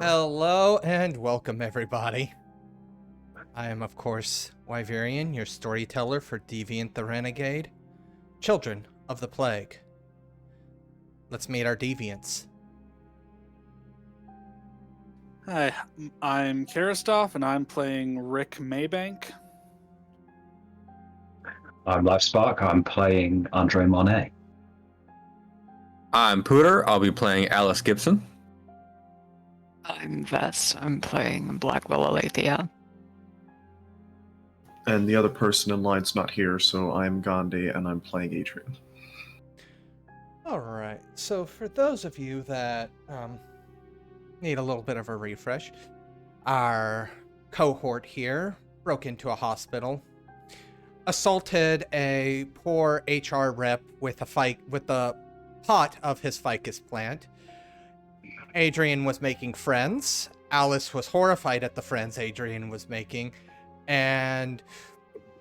Hello and welcome, everybody. I am, of course, Wyverian, your storyteller for Deviant the Renegade. Children of the Plague. Let's meet our deviants. Hi, I'm Charistoph, and I'm playing Rick Maybank. I'm Livespark, I'm playing Andre Monet. I'm Pooter, I'll be playing Alice Gibson. I'm Vess, I'm playing Blackwell, Aletheia. And the other person in line's not here, so I'm Gandhi, and I'm playing Adrian. Alright, so for those of you that need a little bit of a refresh, our cohort here broke into a hospital, assaulted a poor HR rep with the pot of his ficus plant. Adrian was making friends. Alice was horrified at the friends Adrian was making, and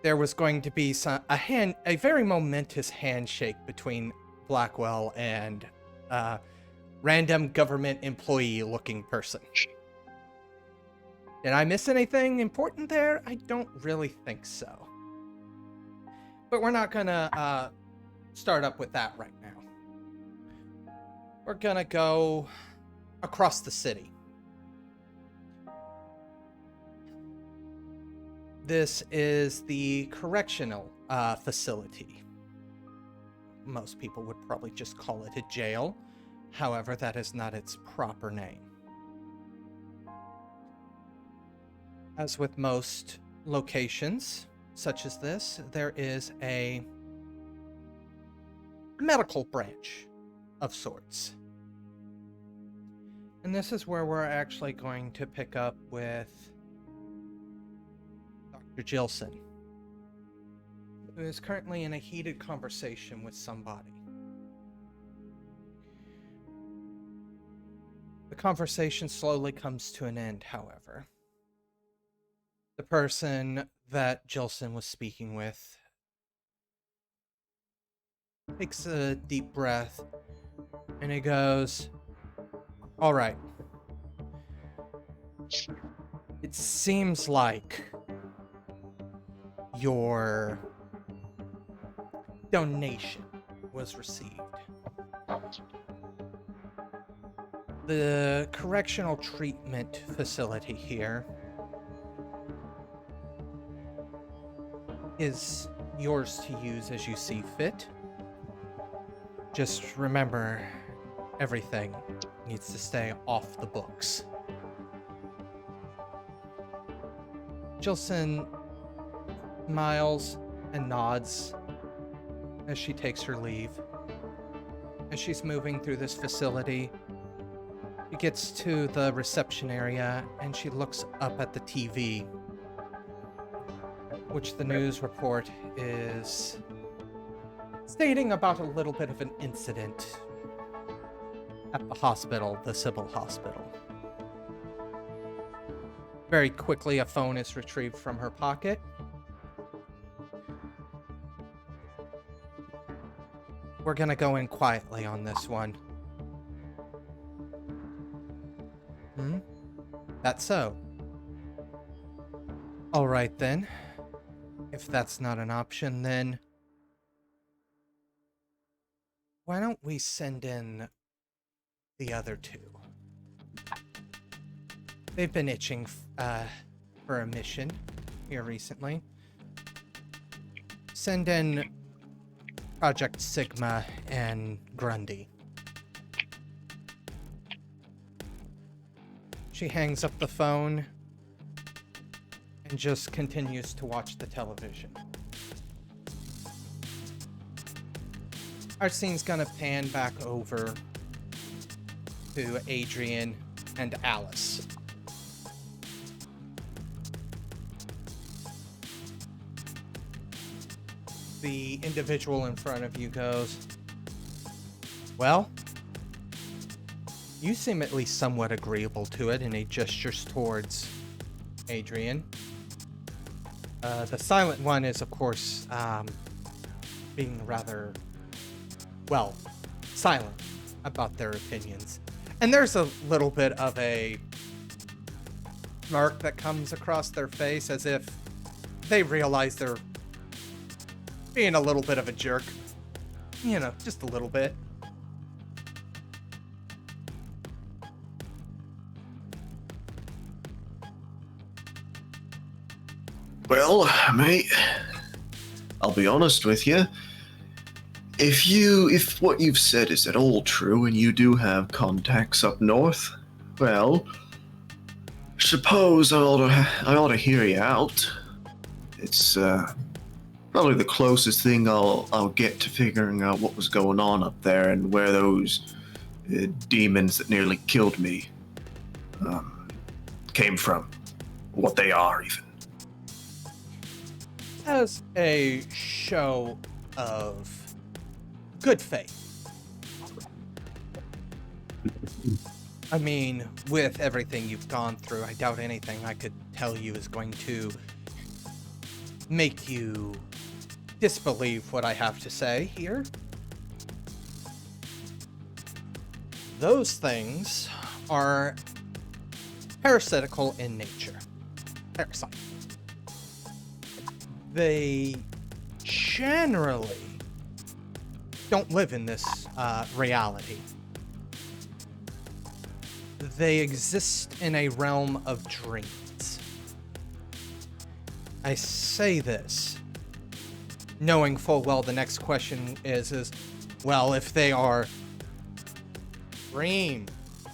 there was going to be a very momentous handshake between Blackwell and random government employee-looking person. Did I miss anything important there? I don't really think so. But we're not gonna start up with that right now. We're gonna go across the city. This is the correctional facility. Most people would probably just call it a jail. However, that is not its proper name. As with most locations such as this, there is a medical branch of sorts. And this is where we're actually going to pick up with Dr. Gibson, who is currently in a heated conversation with somebody. The conversation slowly comes to an end, however. The person that Gibson was speaking with takes a deep breath and he goes, "All right. It seems like your donation was received. The correctional treatment facility here is yours to use as you see fit. Just remember, everything needs to stay off the books." Gibson smiles and nods as she takes her leave. As she's moving through this facility, she gets to the reception area and she looks up at the TV, which the news report is stating about a little bit of an incident at the hospital, the Sybil Hospital. Very quickly, a phone is retrieved from her pocket. We're gonna go in quietly on this one. That's so. All right then. If that's not an option, then why don't we send in the other two? They've been itching for a mission here recently. Send in Project Sigma and Grundy. She hangs up the phone and just continues to watch the television. Our scene's gonna pan back over to Adrian and Alice. The individual in front of you goes, "Well, you seem at least somewhat agreeable to it," and he gestures towards Adrian. The silent one is, of course, being rather, silent about their opinions. And there's a little bit of a smirk that comes across their face as if they realize they're being a little bit of a jerk. You know, just a little bit. Well, mate, I'll be honest with you. If what you've said is at all true and you do have contacts up north, well, suppose I ought to hear you out. It's probably the closest thing I'll get to figuring out what was going on up there and where those demons that nearly killed me came from, what they are even. As a show of good faith. I mean, with everything you've gone through, I doubt anything I could tell you is going to make you disbelieve what I have to say here. Those things are parasitical in nature. Parasite. They generally don't live in this reality. They exist in a realm of dreams. I say this knowing full well the next question is, well, if they are dream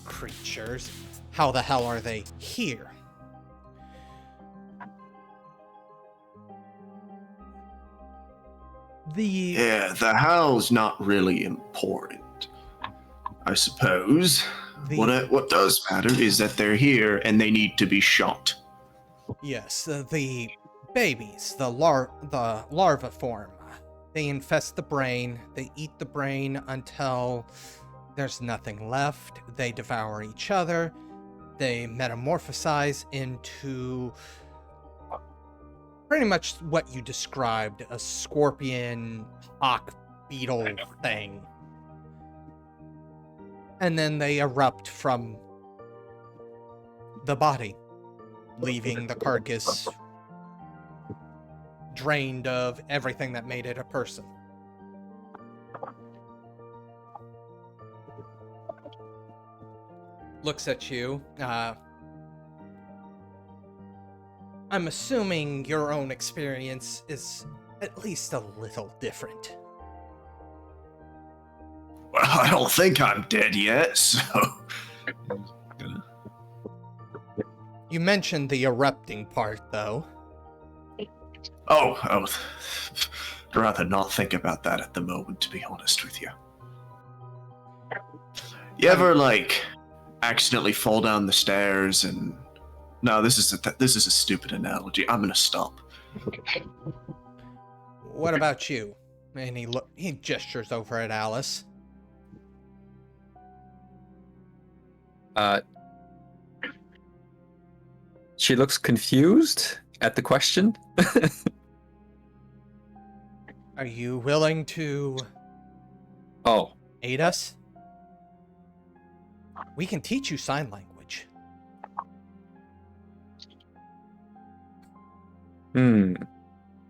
creatures, how the hell are they here? Yeah, the how's not really important, I suppose. What does matter is that they're here and they need to be shot. Yes, the babies, the larva form. They infest the brain. They eat the brain until there's nothing left. They devour each other. They metamorphosize into pretty much what you described, a scorpion, hawk, beetle thing. And then they erupt from the body, leaving the carcass drained of everything that made it a person. Looks at you. I'm assuming your own experience is at least a little different. Well, I don't think I'm dead yet, so... You mentioned the erupting part, though. Oh, I'd rather not think about that at the moment, to be honest with you. You ever, accidentally fall down the stairs and... No, this is a stupid analogy. I'm gonna stop. What about you? And he gestures over at Alice. She looks confused at the question. Are you willing to Oh, aid us? We can teach you sign language.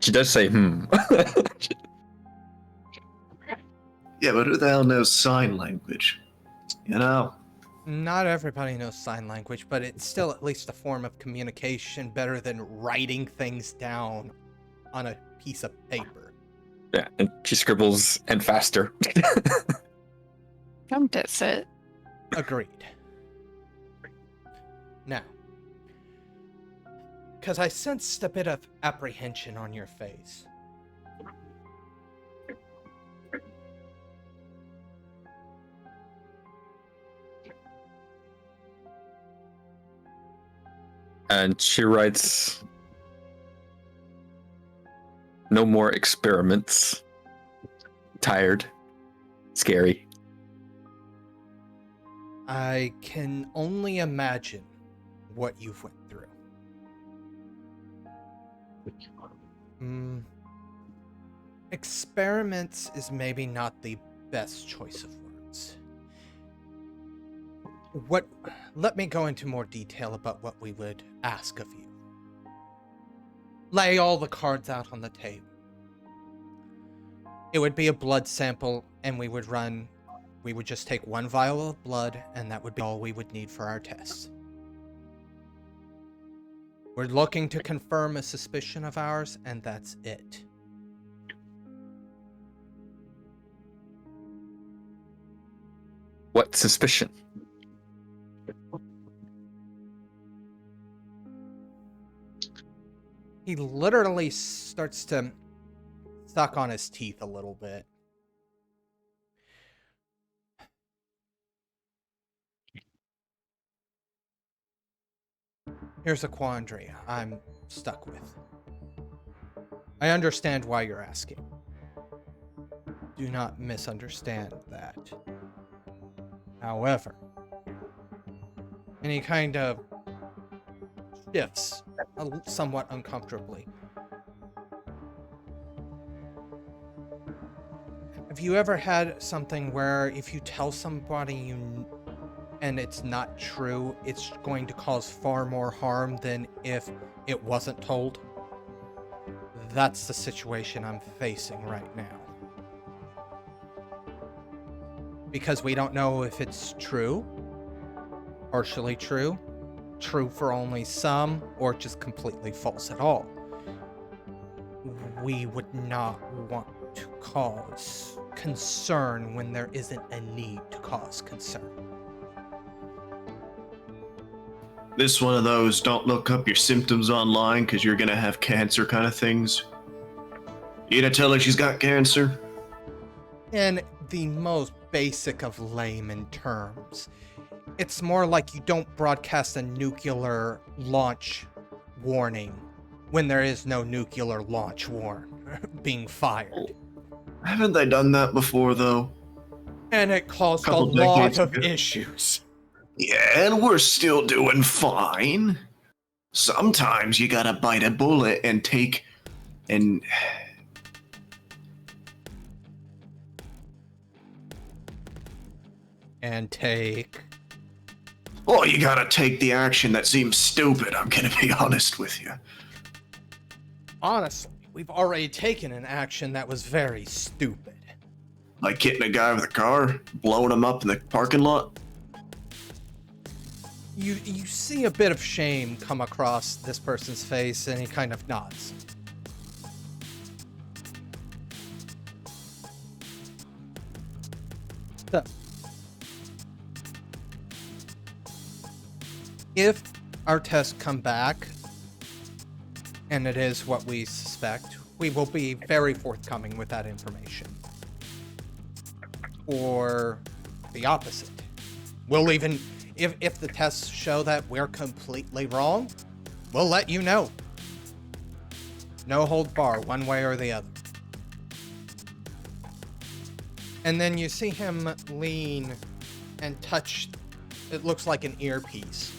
She does say, Yeah, but who the hell knows sign language? You know? Not everybody knows sign language, but it's still at least a form of communication better than writing things down on a piece of paper. Yeah, and she scribbles and faster. Don't diss it. Agreed. Now, because I sensed a bit of apprehension on your face. And she writes, "No more experiments. Tired. Scary." I can only imagine what you've went through. Experiments is maybe not the best choice of words. Let me go into more detail about what we would ask of you. Lay all the cards out on the table. It would be a blood sample, and we would just take 1 vial of blood, and that would be all we would need for our tests. We're looking to confirm a suspicion of ours, and that's it. What suspicion? He literally starts to suck on his teeth a little bit. Here's a quandary I'm stuck with. I understand why you're asking. Do not misunderstand that. However, and he kind of shifts somewhat uncomfortably. Have you ever had something where if you tell somebody and it's not true, it's going to cause far more harm than if it wasn't told? That's the situation I'm facing right now. Because we don't know if it's true, partially true, true for only some, or just completely false at all. We would not want to cause concern when there isn't a need to cause concern. This one of those don't look up your symptoms online because you're gonna have cancer kind of things. You gonna tell her she's got cancer? In the most basic of layman terms, it's more like you don't broadcast a nuclear launch warning when there is no nuclear launch being fired. Haven't they done that before, though? And it caused a Couple lot decades of ago. issues. Yeah, and we're still doing fine. Sometimes you gotta bite a bullet and take and And take... well, you gotta take the action that seems stupid, I'm gonna be honest with you. Honestly, we've already taken an action that was very stupid. Like hitting a guy with a car, blowing him up in the parking lot. You see a bit of shame come across this person's face, and he kind of nods. So, if our tests come back, and it is what we suspect, we will be very forthcoming with that information. Or the opposite. We'll even... If the tests show that we're completely wrong, we'll let you know. No hold bar, one way or the other. And then you see him lean and touch, it looks like an earpiece.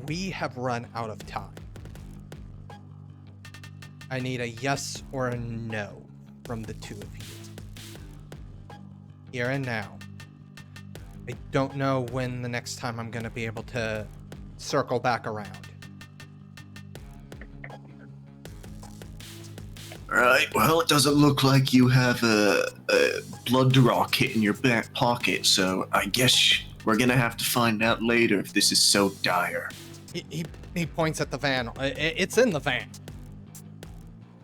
We have run out of time. I need a yes or a no from the two of you. Here and now. I don't know when the next time I'm going to be able to circle back around. Alright, well, it doesn't look like you have a blood draw kit in your back pocket, so I guess we're gonna have to find out later if this is so dire. He points at the van. It's in the van.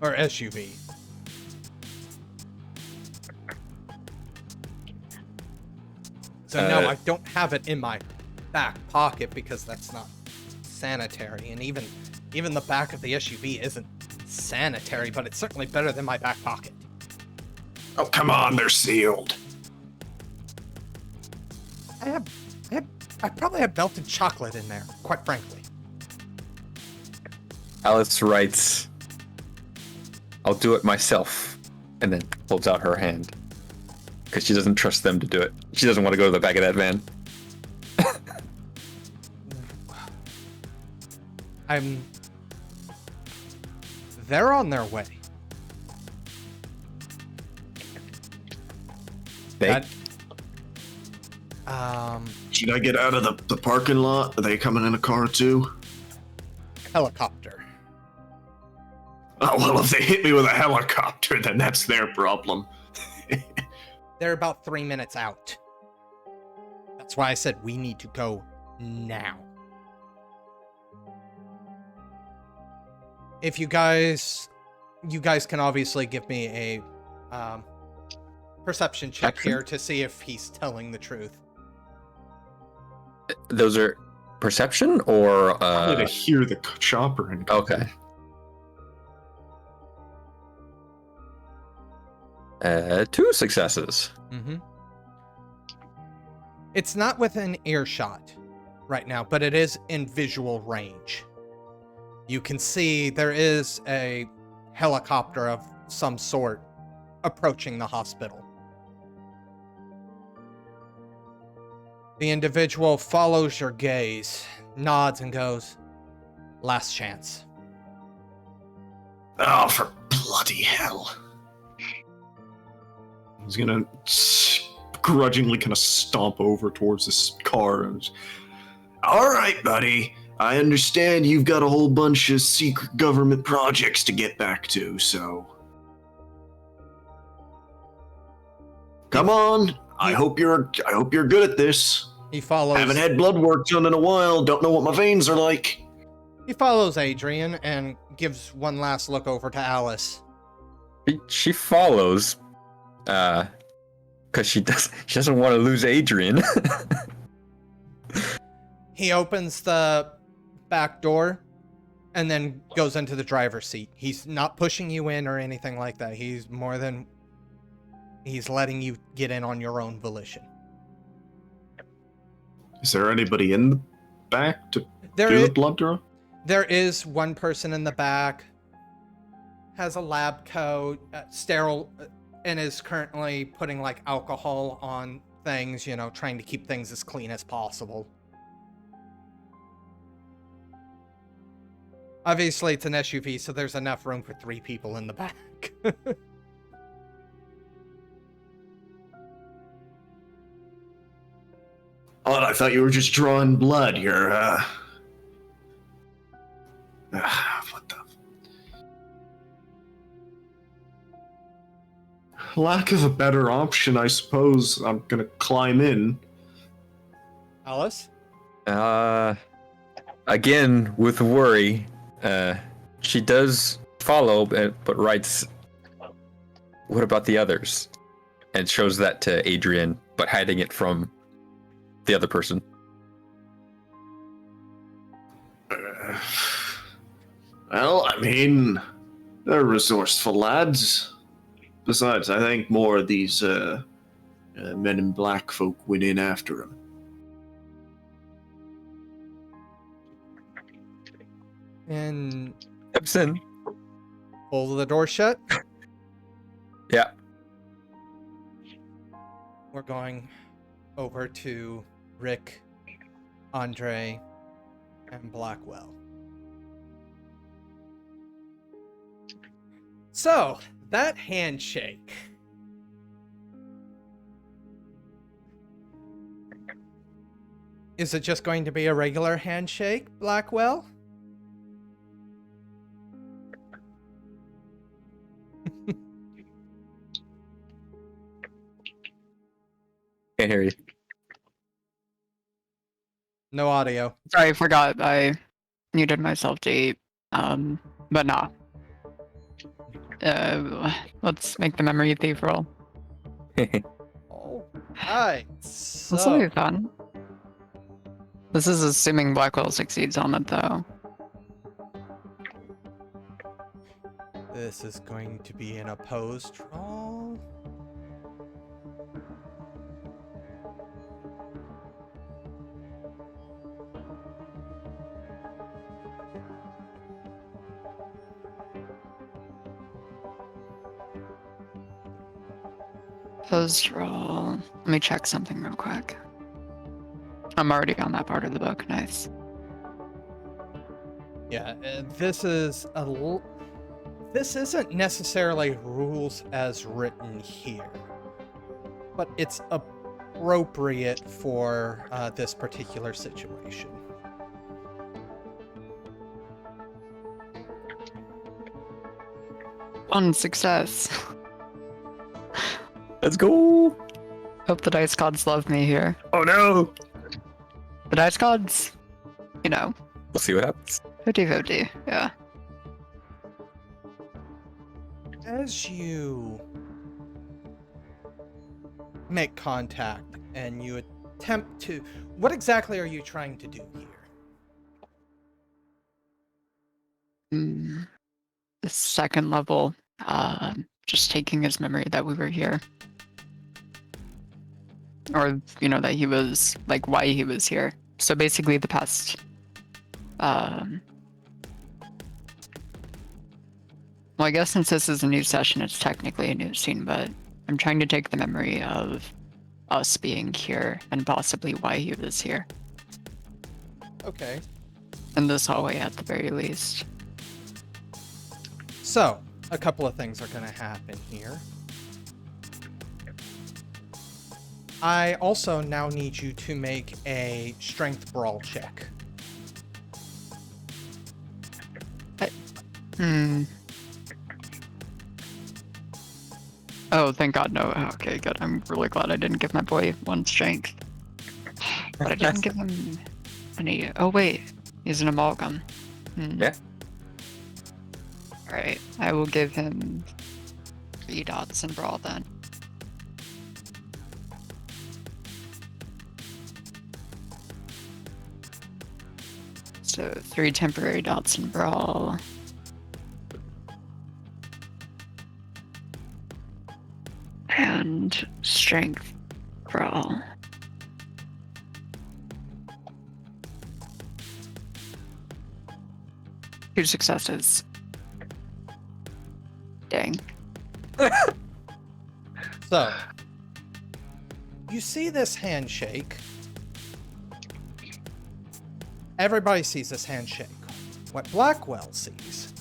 Or SUV. So no, I don't have it in my back pocket because that's not sanitary. And even the back of the SUV isn't sanitary, but it's certainly better than my back pocket. Oh, come on, they're sealed. I probably have melted chocolate in there, quite frankly. Alice writes, "I'll do it myself," and then holds out her hand. Because she doesn't trust them to do it. She doesn't want to go to the back of that van. They're on their way. They, Should I get out of the parking lot? Are they coming in a car too? helicopter. Oh, well, if they hit me with a helicopter, then that's their problem. They're about 3 minutes out. That's why I said we need to go now. If you guys can obviously give me a perception check Action. here to see if he's telling the truth. those are perception or Probably to hear the chopper and okay. 2 successes. Mm-hmm. It's not within earshot right now, but it is in visual range. You can see there is a helicopter of some sort approaching the hospital. The individual follows your gaze, nods, and goes, "Last chance." Oh, for bloody hell. He's gonna grudgingly kind of stomp over towards this car. And all right, buddy. I understand you've got a whole bunch of secret government projects to get back to, so... Come on. I hope you're good at this. He follows. Haven't had blood work done in a while. Don't know what my veins are like. He follows Adrian and gives one last look over to Alice. She follows, because she doesn't want to lose Adrian. He opens the back door and then goes into the driver's seat. He's not pushing you in or anything like that. He's letting you get in on your own volition. Is there anybody in the back to There do is, the blood draw? there is one person in the back, has a lab coat, sterile, and is currently putting like alcohol on things, trying to keep things as clean as possible. Obviously, it's an SUV, so there's enough room for 3 people in the back. Oh, I thought you were just drawing blood. You're, what the... Lack of a better option, I suppose I'm gonna climb in. Alice? Again, with worry, she does follow, but writes, "What about the others?" and shows that to Adrian, but hiding it from the other person. Well, I mean, they're resourceful lads. Besides, I think more of these men in black folk went in after him. And Gibson. pull the door shut. Yeah. We're going over to Rick, Andre, and Blackwell. So, that handshake. Is it just going to be a regular handshake, Blackwell? Can't hear you. No audio. Sorry, I forgot. I muted myself to eat. But nah. Let's make the memory thief roll. Alright, This will so be fun. This is assuming Blackwell succeeds on it, though. this is going to be an opposed roll. Opposed roll. Let me check something real quick. I'm already on that part of the book. Nice. Yeah, this is this isn't necessarily rules as written here. but it's appropriate for this particular situation. One success. Let's go. Hope the dice gods love me here. Oh no. The dice gods, you know, We'll see what happens. 50-50, yeah. As you make contact and you attempt to... What exactly are you trying to do here? The second level, just taking his memory that we were here. Or, you know, that he was, like, why he was here. So basically the past, well, I guess since this is a new session, it's technically a new scene, but I'm trying to take the memory of us being here and possibly why he was here. Okay. In this hallway at the very least. So, a couple of things are going to happen here. I also now need you to make a strength brawl check. Oh, thank God, no. Okay, good. I'm really glad I didn't give my boy one strength. But I didn't give him any... Oh, wait. He's an amalgam. Yeah. Alright, I will give him 3 dots in brawl then. So 3 temporary dots in brawl. And strength brawl. Two successes. Dang. So, you see this handshake. Everybody sees this handshake. What Blackwell sees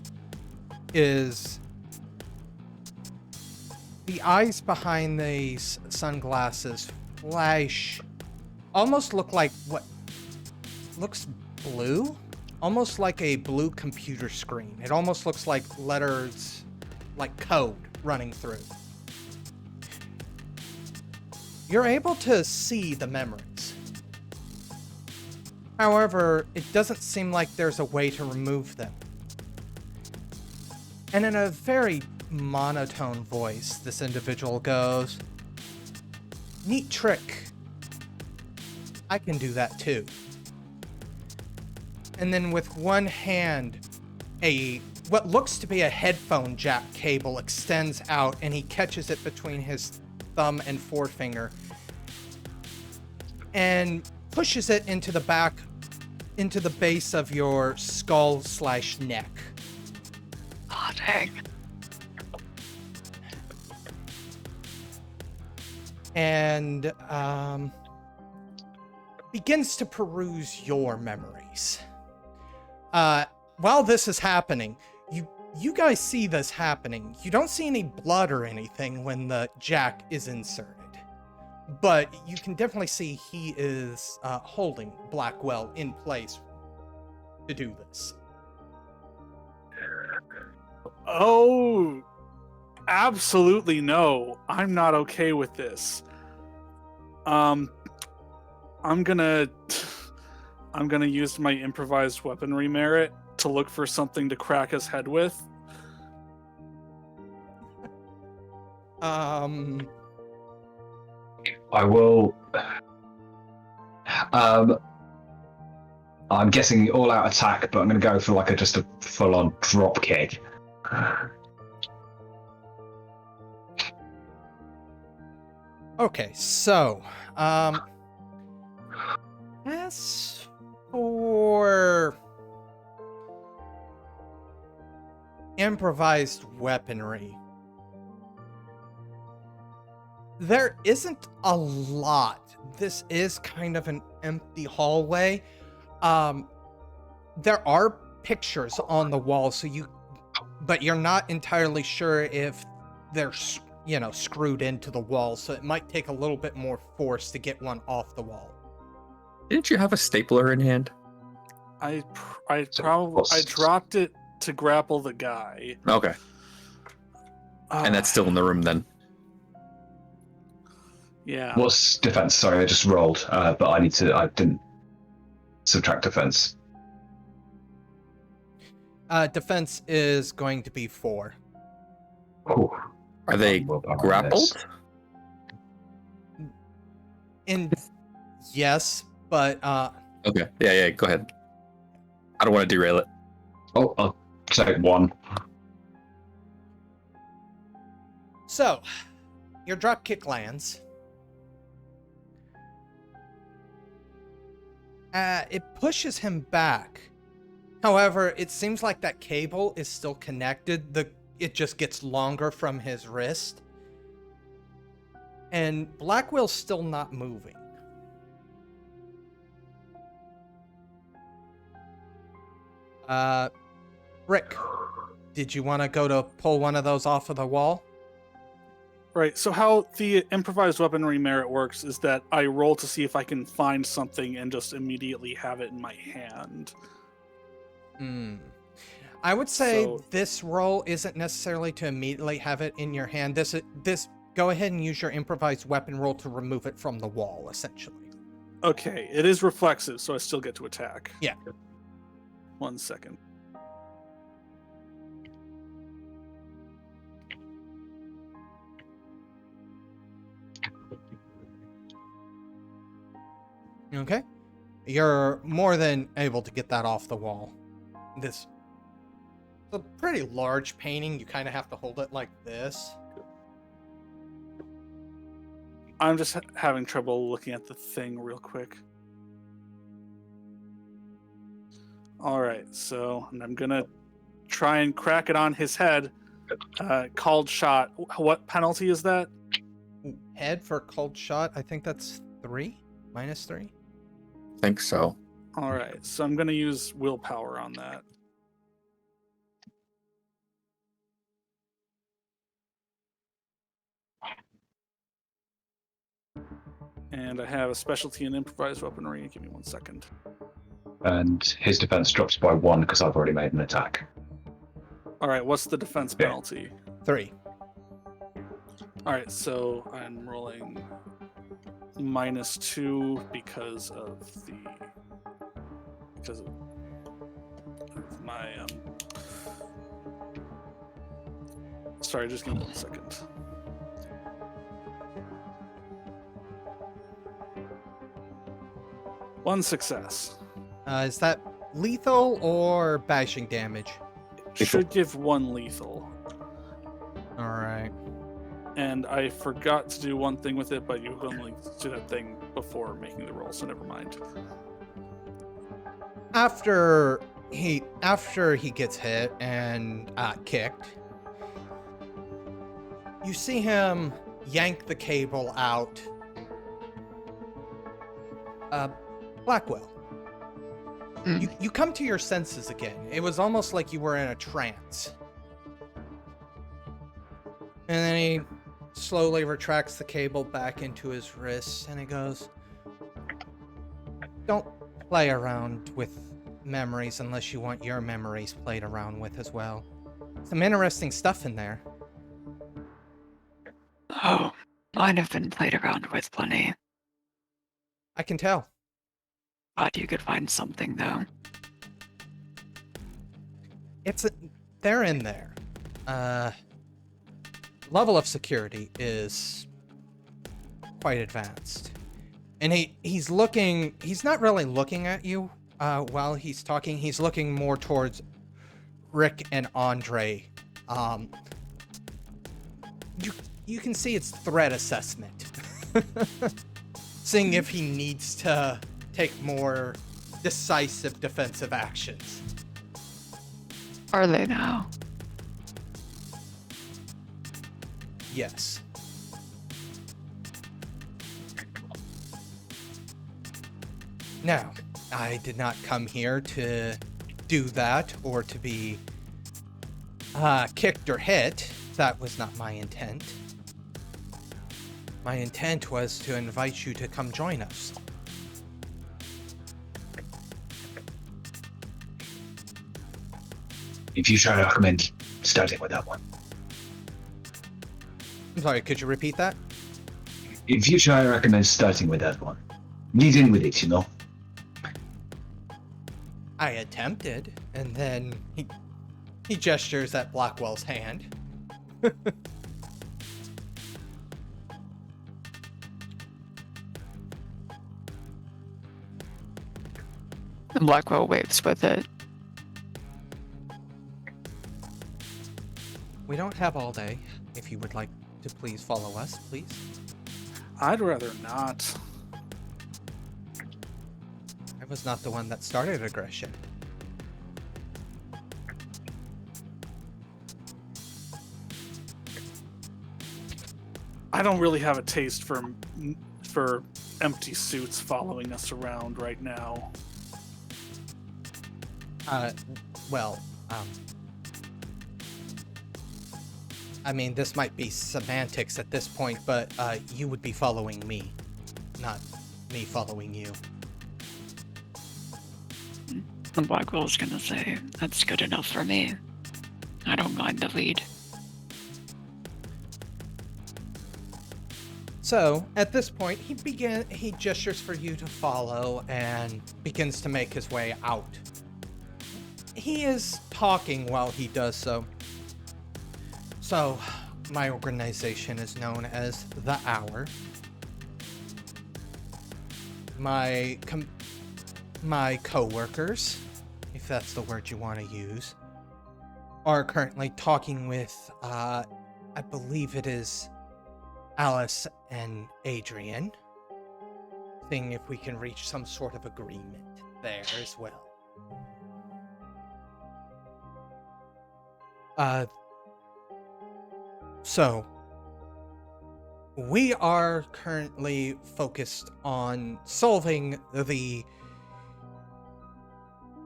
is the eyes behind these sunglasses flash, almost look like what looks blue, almost like a blue computer screen. It almost looks like letters, like code running through. You're able to see the memories. However, it doesn't seem like there's a way to remove them. And in a very monotone voice, this individual goes, "Neat trick. I can do that too." And then with one hand, what looks to be a headphone jack cable extends out, and he catches it between his thumb and forefinger and pushes it into the base of your skull/neck. Oh, dang. And begins to peruse your memories. While this is happening, you guys see this happening. You don't see any blood or anything when the jack is inserted, but you can definitely see he is holding Blackwell in place to do this. Oh, absolutely no. I'm not okay with this. I'm gonna use my improvised weaponry merit to look for something to crack his head with. I will. I'm guessing all-out attack, but I'm going to go for just a full-on drop kick. Okay, so as for improvised weaponry, there isn't a lot. This is kind of an empty hallway. There are pictures on the wall, but you're not entirely sure if they're screwed into the wall, so it might take a little bit more force to get one off the wall. Didn't you have a stapler in hand? I dropped it to grapple the guy. Okay. And that's still in the room then. Yeah. What's defense? Sorry, I just rolled, but I didn't subtract defense. Defense is going to be 4. Ooh. Are they Well, behind grappled? this. Yes, but Okay. Yeah, go ahead. I don't want to derail it. Oh, I'll take 1. so your drop kick lands. It pushes him back. However, it seems like that cable is still connected. It just gets longer from his wrist. And Blackwell's still not moving. Rick, did you want to go to pull one of those off of the wall? Right, so how the improvised weaponry merit works is that I roll to see if I can find something and just immediately have it in my hand. I would say So- this roll isn't necessarily to immediately have it in your hand. This go ahead and use your improvised weapon roll to remove it from the wall, essentially. Okay, it is reflexive, so I still get to attack. Yeah. 1 second. Okay. You're more than able to get that off the wall. This is a pretty large painting. You kind of have to hold it like this. I'm just having trouble looking at the thing real quick. Alright, so I'm gonna try and crack it on his head. Called shot. What penalty is that? Head for cold shot. I think that's 3. -3. Think so. Alright, so I'm gonna use willpower on that. And I have a specialty in improvised weaponry. Give me 1 second. And his defense drops by 1 because I've already made an attack. Alright, what's the defense Yeah. penalty? 3. Alright, so I'm rolling -2 because of my sorry, just give me 1 second. One success. Is that lethal or bashing damage? Should give 1 lethal. All right. And I forgot to do one thing with it, but you only do that thing before making the roll, so never mind. After he gets hit and kicked, you see him yank the cable out. Blackwell, you come to your senses again. It was almost like you were in a trance. And then he slowly retracts the cable back into his wrist and he goes, "Don't play around with memories unless you want your memories played around with as well. Some interesting stuff in there." Oh, mine have been played around with plenty. I can tell. Glad you could find something, though. They're in there. Level of security is quite advanced. And he's not really looking at you while he's talking. He's looking more towards Rick and Andre. You can see it's threat assessment. Seeing if he needs to take more decisive defensive actions. Are they now? Yes. Now, I did not come here to do that or to be kicked or hit. That was not my intent. My intent was to invite you to come join us. If you try to recommend starting with that one. I'm sorry, could you repeat that? In future, I recommend starting with that one. Lead in with it, you know. I attempted, and then he gestures at Blackwell's hand. And Blackwell waves with it. We don't have all day. If you would like to please follow us, please. I'd rather not. I was not the one that started aggression. I don't really have a taste for empty suits following us around right now. Well, I mean, this might be semantics at this point, but you would be following me, not me following you. And Blackwell's gonna say, that's good enough for me. I don't mind the lead. So, at this point, he gestures for you to follow and begins to make his way out. He is talking while he does so. So, my organization is known as The Hour. My co-workers, if that's the word you want to use, are currently talking with, I believe it is Alice and Adrian, seeing if we can reach some sort of agreement there as well. So, we are currently focused on solving the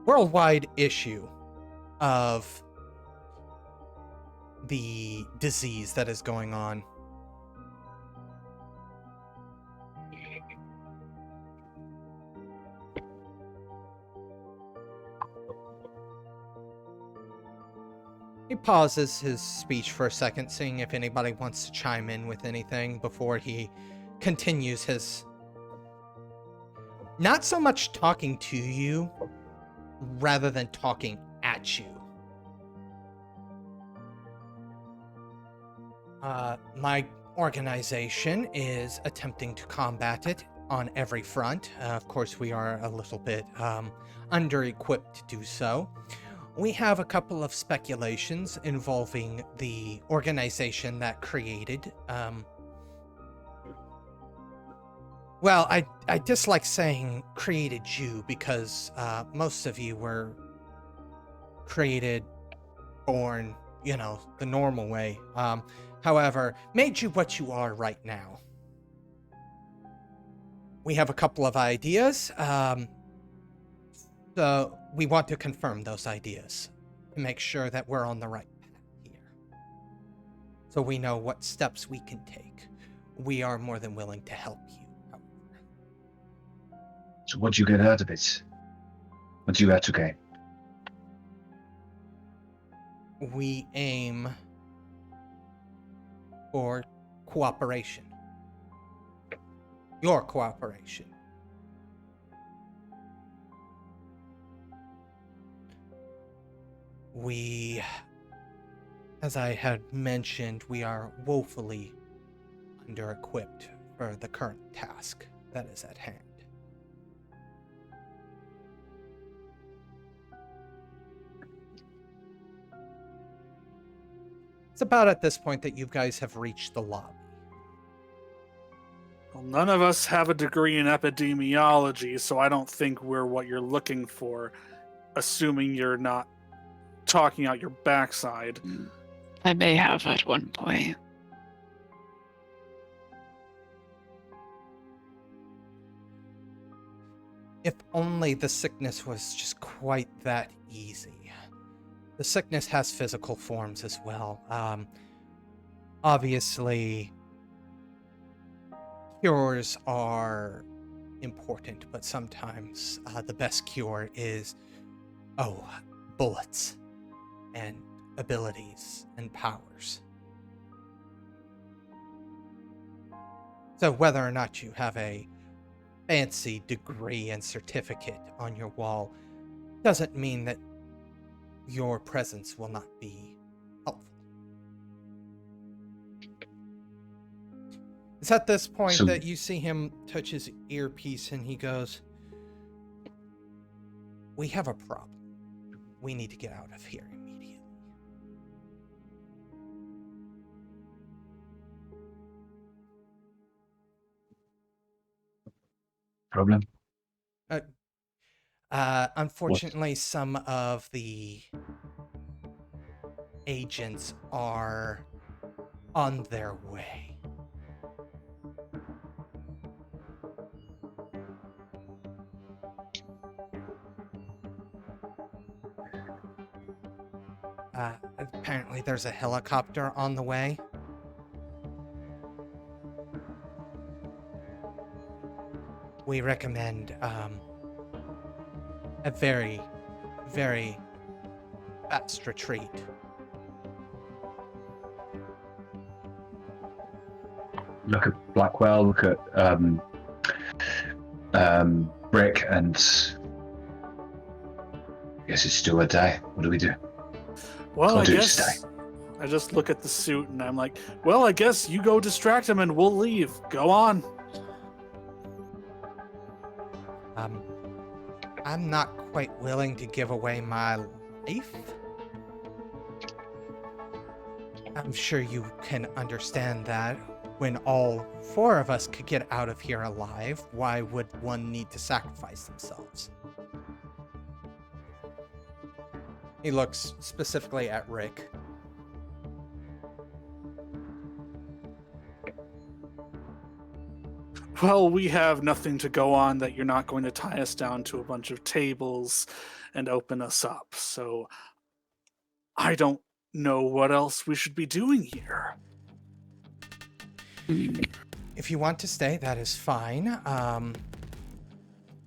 worldwide issue of the disease that is going on. He pauses his speech for a second, seeing if anybody wants to chime in with anything before he continues his... not so much talking to you, rather than talking at you. My organization is attempting to combat it on every front. Of course, we are a little bit under-equipped to do so. We have a couple of speculations involving the organization that created... well, I dislike saying created you because most of you were created, born, you know, the normal way. However, made you what you are right now. We have a couple of ideas. So we want to confirm those ideas to make sure that we're on the right path here. So we know what steps we can take. We are more than willing to help you. So what do you get out of it? What do you have to gain? We aim for cooperation. Your cooperation. We, as I had mentioned, we are woefully under-equipped for the current task that is at hand. It's about at this point that you guys have reached the lobby. Well, none of us have a degree in epidemiology, so I don't think we're what you're looking for, assuming you're not talking out your backside. I may have at one point. If only the sickness was just quite that easy. The sickness has physical forms as well. Obviously, cures are important, but sometimes the best cure is, bullets and abilities and powers. So whether or not you have a fancy degree and certificate on your wall doesn't mean that your presence will not be helpful. It's at this point that you see him touch his earpiece and he goes, "We have a problem. We need to get out of here immediately." Problem? Unfortunately, some of the agents are on their way. Apparently there's a helicopter on the way. We recommend a very, very fast retreat. Look at Blackwell, look at Rick, and I guess it's still a day. What do we do? Well, I'll I do guess stay. I just look at the suit and I'm like, well, I guess you go distract him and we'll leave. Go on. I'm not quite willing to give away my life. I'm sure you can understand that when all four of us could get out of here alive, why would one need to sacrifice themselves? He looks specifically at Rick. Well, we have nothing to go on that you're not going to tie us down to a bunch of tables and open us up. So I don't know what else we should be doing here. If you want to stay, that is fine.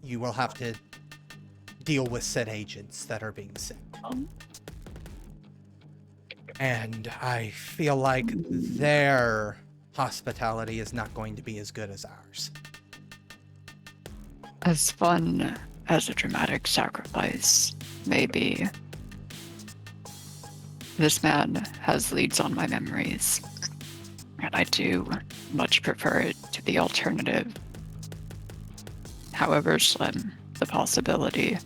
You will have to deal with said agents that are being sent. And I feel like their hospitality is not going to be as good as ours. As fun as a dramatic sacrifice may be, this man has leads on my memories, and I do much prefer it to the alternative. However slim the possibility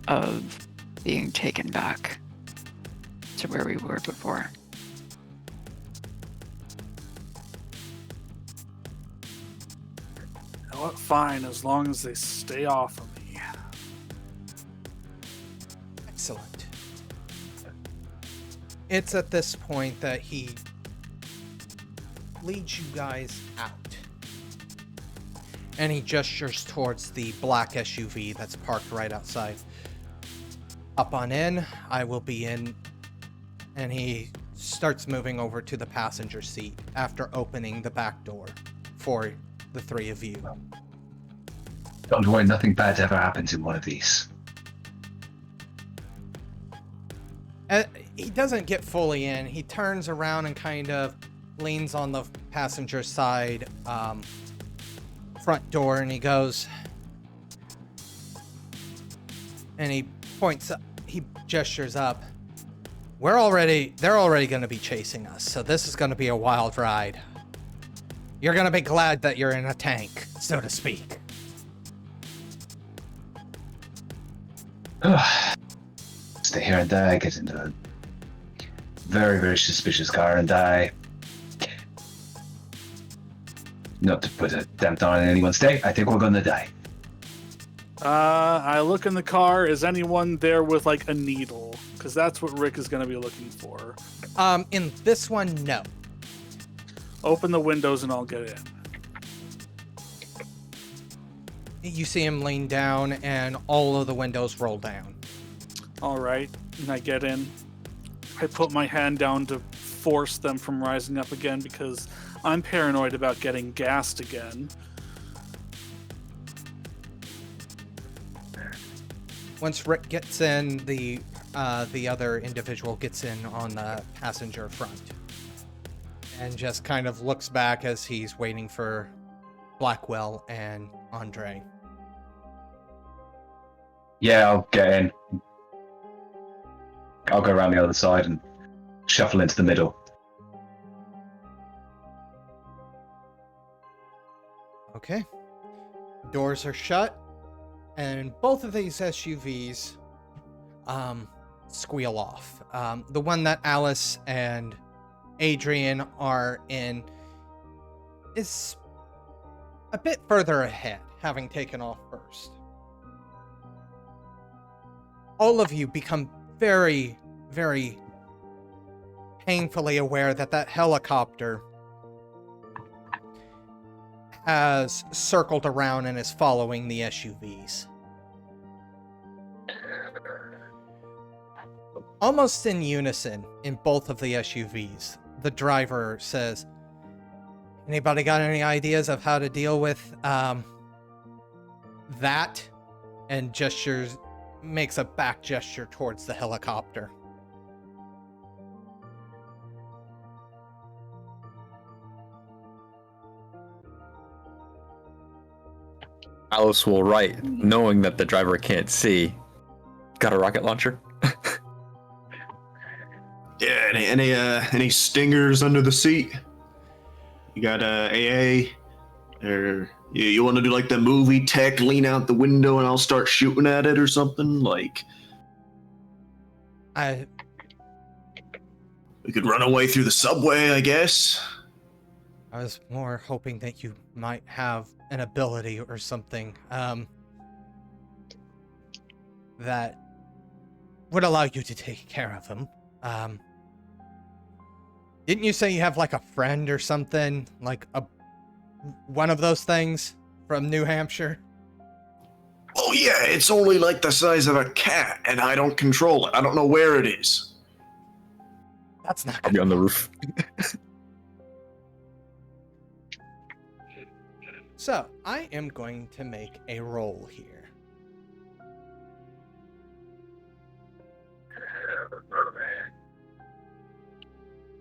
of being taken back to where we were before. You know what? Fine, as long as they stay off of me. Excellent. It's at this point that he leads you guys out. And he gestures towards the black SUV that's parked right outside. Up on in, I will be in. And he starts moving over to the passenger seat after opening the back door for the three of you. Don't worry, nothing bad ever happens in one of these. He doesn't get fully in. He turns around and kind of leans on the passenger side front door, and he goes, and he points up, he gestures up. They're already going to be chasing us, so this is going to be a wild ride. You're going to be glad that you're in a tank, so to speak. Stay here and die, get into a very, very suspicious car and die. Not to put a damper on anyone's day, I think we're gonna die. I look in the car. Is anyone there with like a needle? Because that's what Rick is going to be looking for. In this one, no. Open the windows and I'll get in. You see him lean down, and all of the windows roll down. All right, and I get in. I put my hand down to force them from rising up again because I'm paranoid about getting gassed again. Once Rick gets in, the other individual gets in on the passenger front and just kind of looks back as he's waiting for Blackwell and Andre. Yeah, I'll get in. I'll go around the other side and shuffle into the middle. Okay. Doors are shut, and both of these SUVs squeal off. The one that Alice and Adrian are in is a bit further ahead, having taken off first. All of you become very, very painfully aware that that helicopter has circled around and is following the SUVs. Almost in unison in both of the SUVs, the driver says, "Anybody got any ideas of how to deal with that?" And makes a back gesture towards the helicopter. Alice will write, knowing that the driver can't see. Got a rocket launcher? Yeah, any stingers under the seat? You got AA? Or you want to do like the movie tech, lean out the window and I'll start shooting at it or something? Like, we could run away through the subway, I guess. I was more hoping that you might have an ability or something that would allow you to take care of him. Didn't you say you have like a friend or something? Like one of those things from New Hampshire? Oh yeah, it's only like the size of a cat and I don't control it. I don't know where it is. That's not I'll good. be on the roof. So, I am going to make a roll here.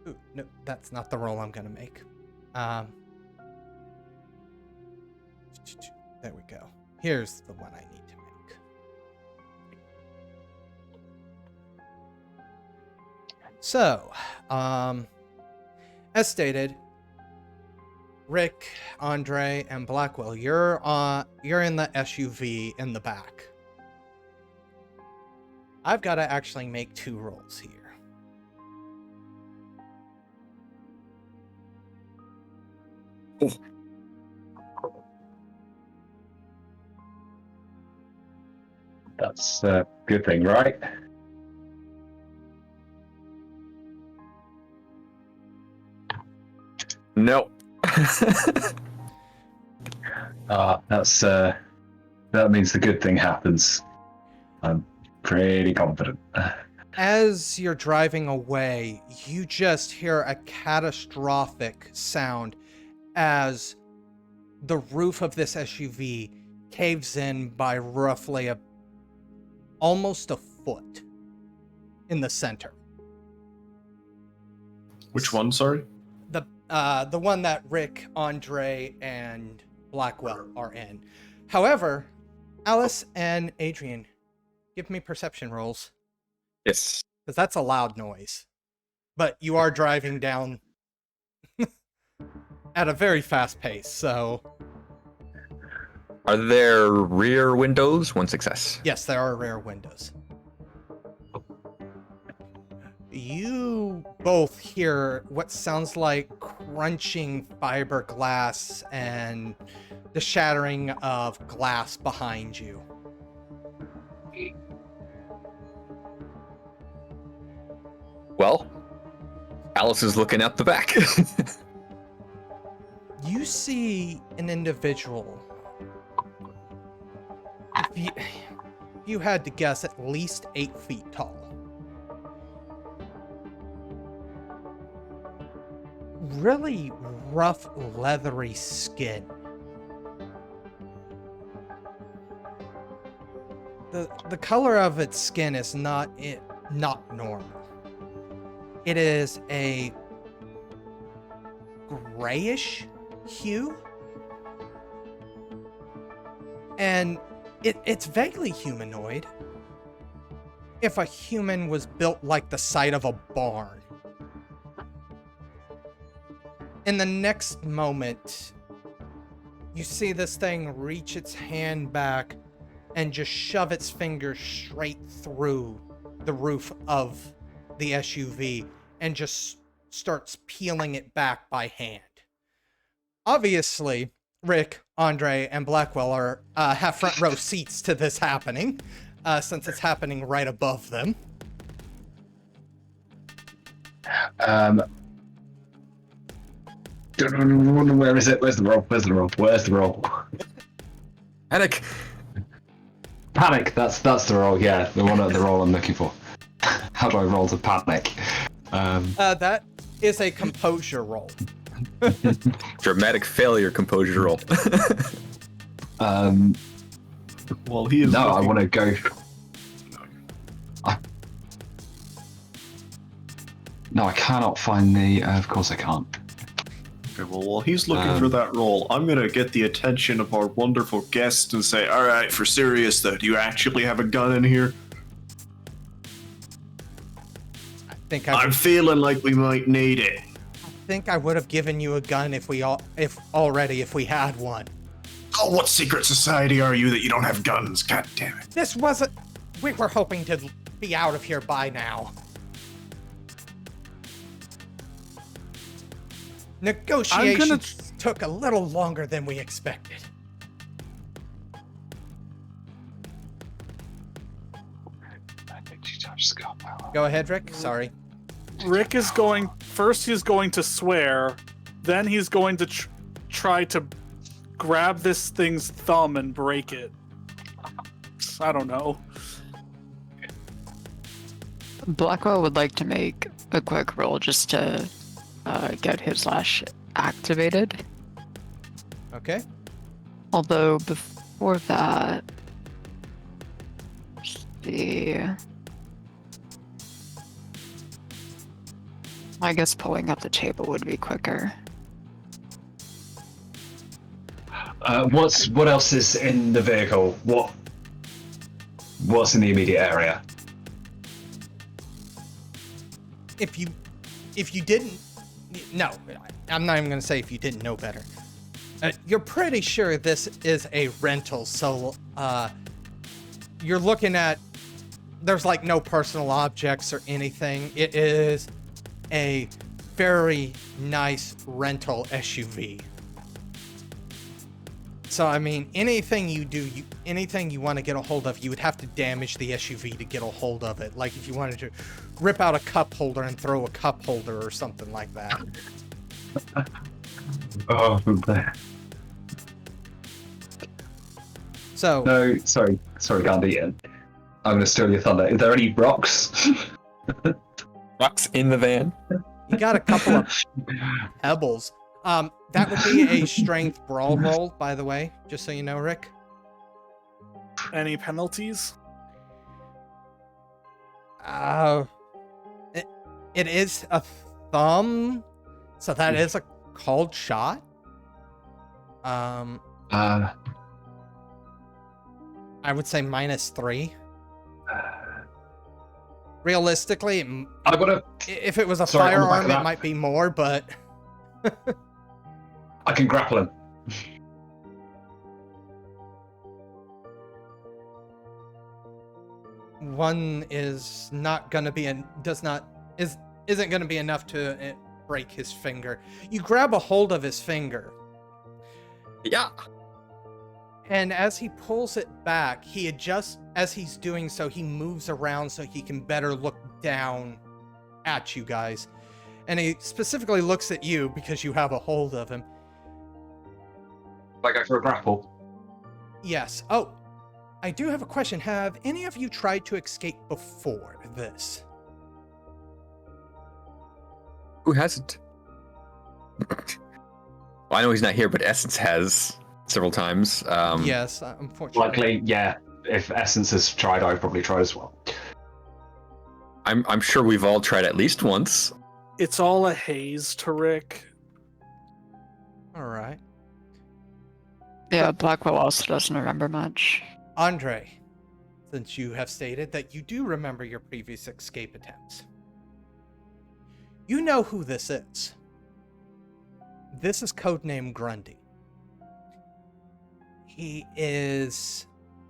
Ooh, no, that's not the roll I'm going to make. There we go. Here's the one I need to make. So, as stated, Rick, Andre, and Blackwell, you're in the SUV in the back. I've got to actually make 2 rolls here. That's a good thing, right? No. That means the good thing happens. I'm pretty confident. As you're driving away, you just hear a catastrophic sound as the roof of this SUV caves in by roughly almost a foot in the center. Which one, sorry? The one that Rick, Andre, and Blackwell are in. However, Alice and Adrian, give me perception rolls. Yes. Because that's a loud noise. But you are driving down at a very fast pace, so... Are there rear windows? 1 success. Yes, there are rear windows. You both hear what sounds like crunching fiberglass and the shattering of glass behind you. Well, Alice is looking out the back. You see an individual. If you had to guess, at least 8 feet tall. really rough, leathery skin. The color of its skin is not normal. It is a grayish hue, and it's vaguely humanoid. If a human was built like the side of a barn. In the next moment, you see this thing reach its hand back and just shove its finger straight through the roof of the SUV and just starts peeling it back by hand. Obviously, Rick, Andre, and Blackwell have front row seats to this happening, since it's happening right above them. Where is it? Where's the roll? Where's the roll? Where's the roll? Panic! Panic. That's the roll. Yeah, the roll I'm looking for. How do I roll to panic? That is a composure roll. Dramatic failure composure roll. Well, he is. No, I looking- want to go. No, I cannot find the. Of course, I can't. Okay, well, while he's looking for that roll, I'm gonna get the attention of our wonderful guest and say, "All right, for serious though, do you actually have a gun in here? I'm feeling like we might need it." I think I would have given you a gun if we had one. Oh, what secret society are you that you don't have guns? God damn it! This wasn't. We were hoping to be out of here by now. Negotiations took a little longer than we expected. Go ahead, Rick. Sorry. Rick is going first. He's going to swear, then he's going to try to grab this thing's thumb and break it. I don't know. Blackwell would like to make a quick roll just to get his lash activated. Okay. Although before that, let's see. I guess pulling up the table would be quicker. What else is in the vehicle? What's in the immediate area? If you didn't, no, I'm not even going to say if you didn't know better. You're pretty sure this is a rental, so you're looking at, there's like no personal objects or anything. It is a very nice rental SUV. So, I mean, anything you do, anything you want to get a hold of, you would have to damage the SUV to get a hold of it. Like if you wanted to rip out a cup holder and throw a cup holder or something like that. Oh, So. no, sorry, Gandhi. I'm going to steal your thunder. Is there any rocks? Rocks in the van. You got a couple of pebbles. That would be a strength brawl roll, by the way, just so you know, Rick. Any penalties? It is a thumb, so that is a called shot. I would say -3. Realistically, if it was a firearm, it might be more, but I can grapple him. One is not gonna be isn't gonna be enough to break his finger. You grab a hold of his finger. Yeah. And as he pulls it back, he adjusts. As he's doing so, he moves around so he can better look down at you guys. And he specifically looks at you because you have a hold of him. I go for a grapple. Yes. Oh, I do have a question. Have any of you tried to escape before this? Who hasn't? I know he's not here, but Essence has several times. Yes, unfortunately. Likely, yeah. If Essence has tried, I've probably tried as well. I'm sure we've all tried at least once. It's all a haze to Rick. All right. Yeah, Blackwell also doesn't remember much. Andre, since you have stated that you do remember your previous escape attempts, you know who this is. This is codename Grundy. He is,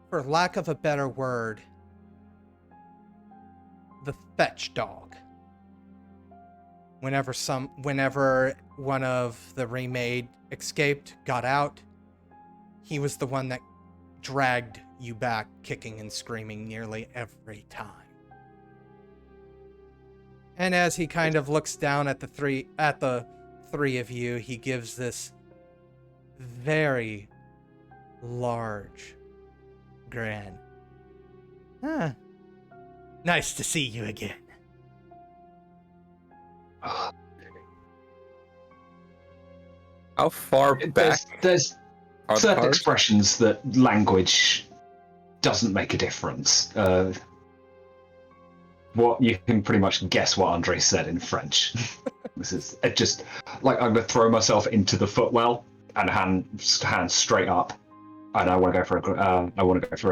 for lack of a better word, the fetch dog. Whenever one of the remade escaped, got out, he was the one that dragged you back, kicking and screaming nearly every time. And as he kind of looks down at the three of you, he gives this very large grin. Huh. Nice to see you again. How far back? There's are the certain cards? expressions that language doesn't make a difference. What you can pretty much guess what Andre said in French. This is just like I'm gonna throw myself into the footwell and hand straight up, and I want to go for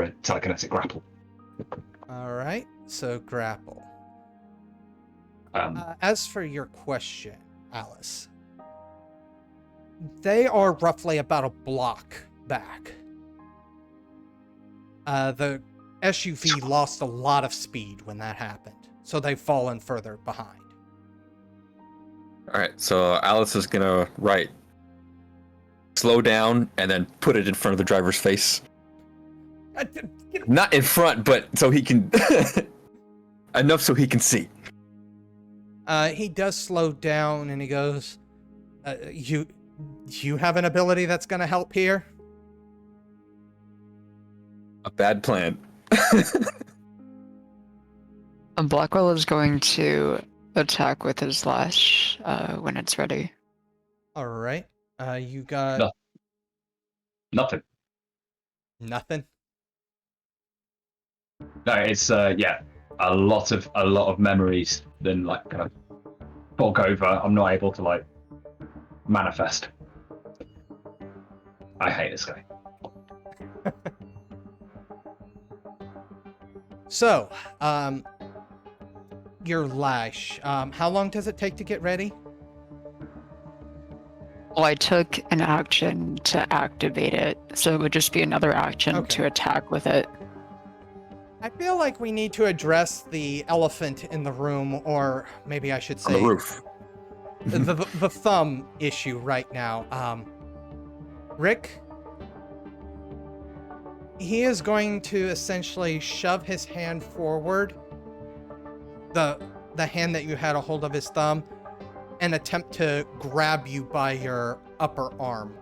a telekinetic grapple. All right, so grapple. Um, As for your question, Alice, they are roughly about a block back. The SUV lost a lot of speed when that happened, so they've fallen further behind. All right, so Alice is gonna slow down and then put it in front of the driver's face. Not in front, but so he can enough so he can see. He does slow down and he goes, you have an ability that's going to help here? A bad plan. And Blackwell is going to attack with his lash when it's ready. All right. You got No. Nothing. nothing? No, it's a lot of memories then like kind of bog over. I'm not able to like manifest. I hate this guy. So, your lash, how long does it take to get ready? Well, I took an action to activate it, so it would just be another action Okay. to attack with it. I feel like we need to address the elephant in the room, or maybe I should On say the roof. the thumb issue right now. Rick, he is going to essentially shove his hand forward, the hand that you had a hold of his thumb, and attempt to grab you by your upper arm.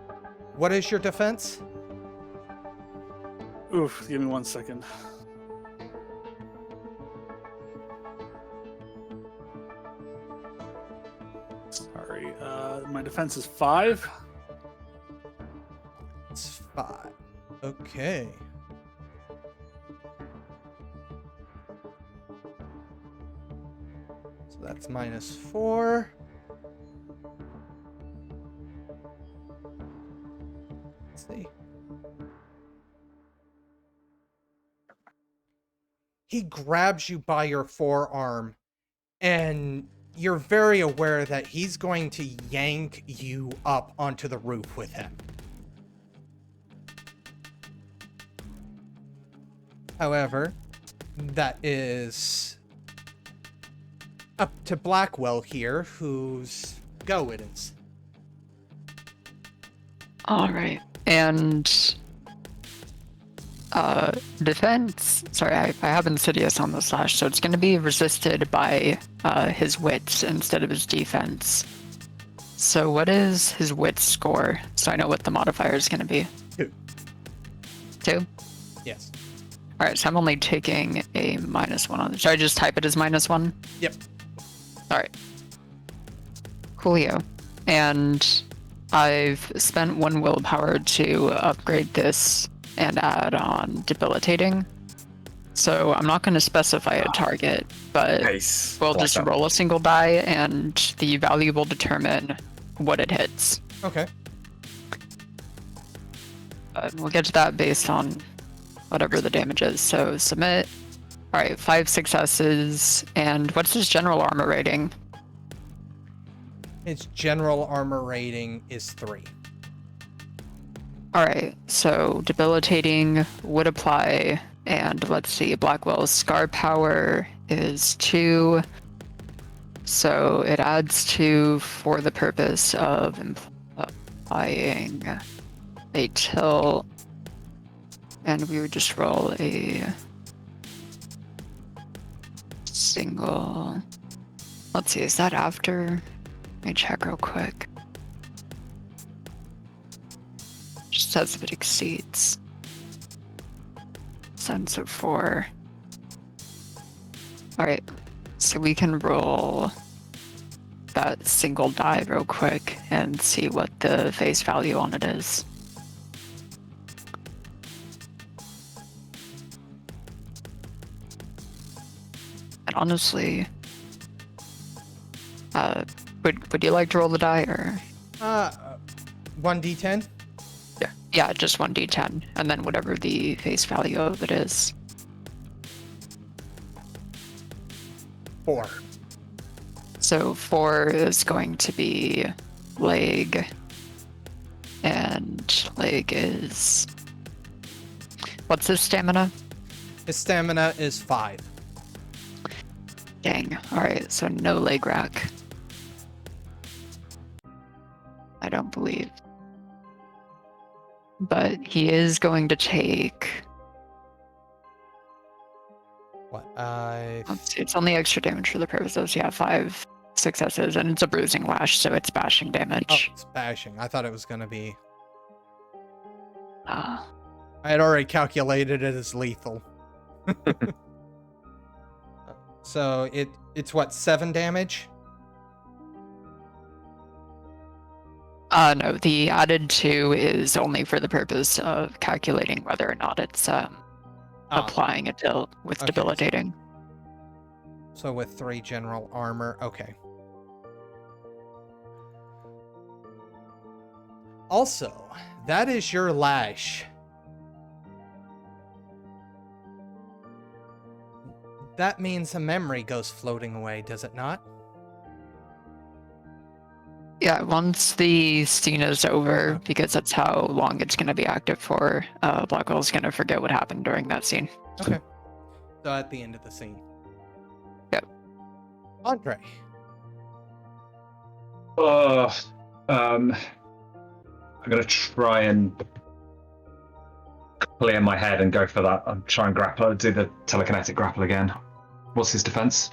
What is your defense? Oof, give me 1 second. Sorry, my defense is 5. It's 5. Okay. So that's -4. Let's see. He grabs you by your forearm, and you're very aware that he's going to yank you up onto the roof with him. However, that is up to Blackwell here, whose go it is. All right, and defense. Sorry, I have Insidious on the slash, so it's going to be resisted by his wits instead of his defense. So what is his wits score? So I know what the modifier is going to be. 2. 2? Yes. All right, so I'm only taking a -1 on it. Should I just type it as -1? Yep. All right. Coolio. and I've spent 1 willpower to upgrade this and add on debilitating. So I'm not going to specify a target, but Nice. we'll I like just that. roll a single die, and the value will determine what it hits. Okay. We'll get to that based on whatever the damage is. So submit. All right, 5 successes. And what's his general armor rating? Its general armor rating is 3. All right, so debilitating would apply. And let's see, Blackwell's scar power is 2. So it adds 2 for the purpose of applying a tilt. And we would just roll a single. Let's see, is that after? Let me check real quick. Just says if it exceeds. Sense of 4. Alright, so we can roll that single die real quick and see what the face value on it is. And honestly, would you like to roll the die, or? 1d10? Yeah, just 1d10, and then whatever the face value of it is. 4. So 4 is going to be leg, and leg is... What's his stamina? His stamina is 5. Dang. Alright, so no leg rack. I don't believe. But he is going to take... What? Let's see, it's only extra damage for the purposes. Yeah, 5 successes, and it's a bruising lash, so it's bashing Oh, damage. it's bashing. I thought it was going to be... Uh, I had already calculated it as lethal. So it's what, 7 damage? no, the added 2 is only for the purpose of calculating whether or not it's applying a tilt with Okay. debilitating. So with 3 general armor, okay. Also, that is your lash. That means a memory goes floating away, does it not? Yeah, once the scene is over, Okay. because that's how long it's going to be active for, Blackwell's going to forget what happened during that scene. Okay. So at the end of the scene. Yep. Andre. I'm gonna try and clear my head and go for that. I'm trying and grapple, do the telekinetic grapple again. What's his defense?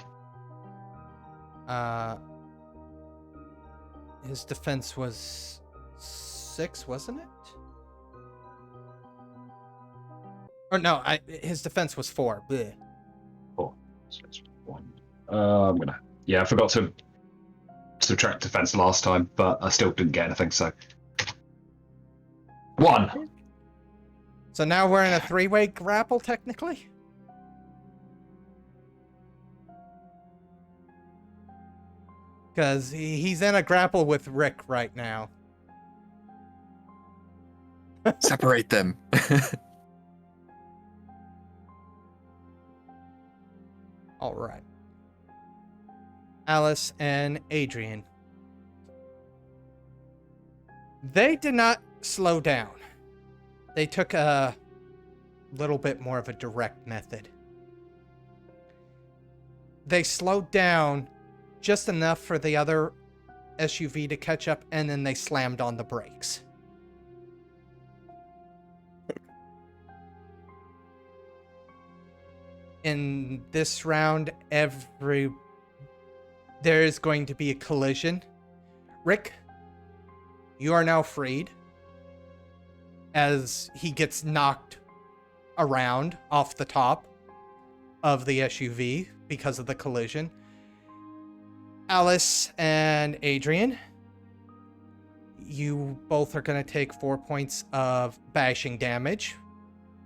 His defense was 6, wasn't it? Or no, his defense was 4. Bleh. 4. So it's 1. I forgot to subtract defense last time, but I still didn't get anything, so 1. So now we're in a 3-way grapple, technically? Because he's in a grapple with Rick right now. Separate them. All right. Alice and Adrian. They did not slow down. They took a little bit more of a direct method. They slowed down just enough for the other SUV to catch up, and then they slammed on the brakes. In this round, there is going to be a collision. Rick, you are now freed as he gets knocked around off the top of the SUV because of the collision. Alice and Adrian, you both are going to take 4 points of bashing damage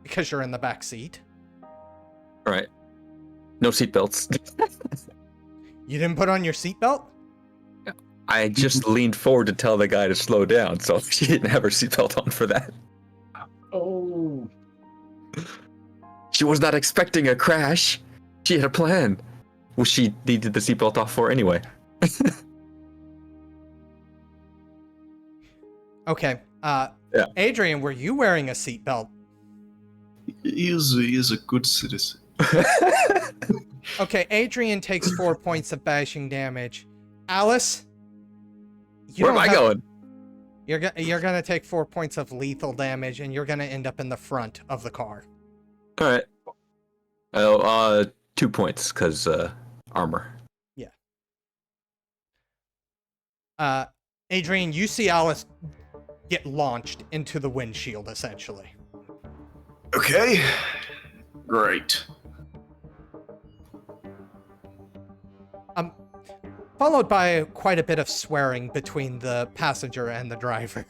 because you're in the back seat. All right. No seatbelts. You didn't put on your seatbelt? I just leaned forward to tell the guy to slow down, so she didn't have her seatbelt on for that. Oh. She was not expecting a crash. She had a plan. Well, she needed the seatbelt off for anyway. Okay. Yeah. Adrian, were you wearing a seatbelt? He is a good citizen. Okay, Adrian takes 4 points of bashing damage. Alice, Where am I going? You're gonna take 4 points of lethal damage, and you're gonna end up in the front of the car. All right. Oh, 2 points because armor. Adrian, you see Alice get launched into the windshield, essentially. Okay. Great. Followed by quite a bit of swearing between the passenger and the driver.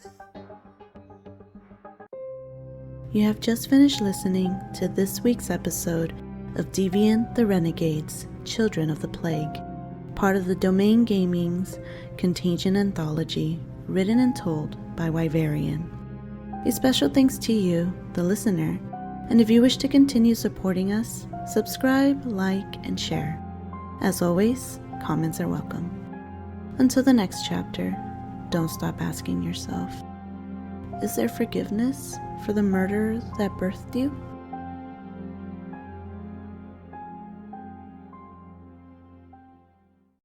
You have just finished listening to this week's episode of Deviant the Renegades, Children of the Plague, part of the Domain Gaming's Contagion Anthology, written and told by Wyverian. A special thanks to you, the listener, and if you wish to continue supporting us, subscribe, like, and share. As always, comments are welcome. Until the next chapter, don't stop asking yourself, is there forgiveness for the murderer that birthed you?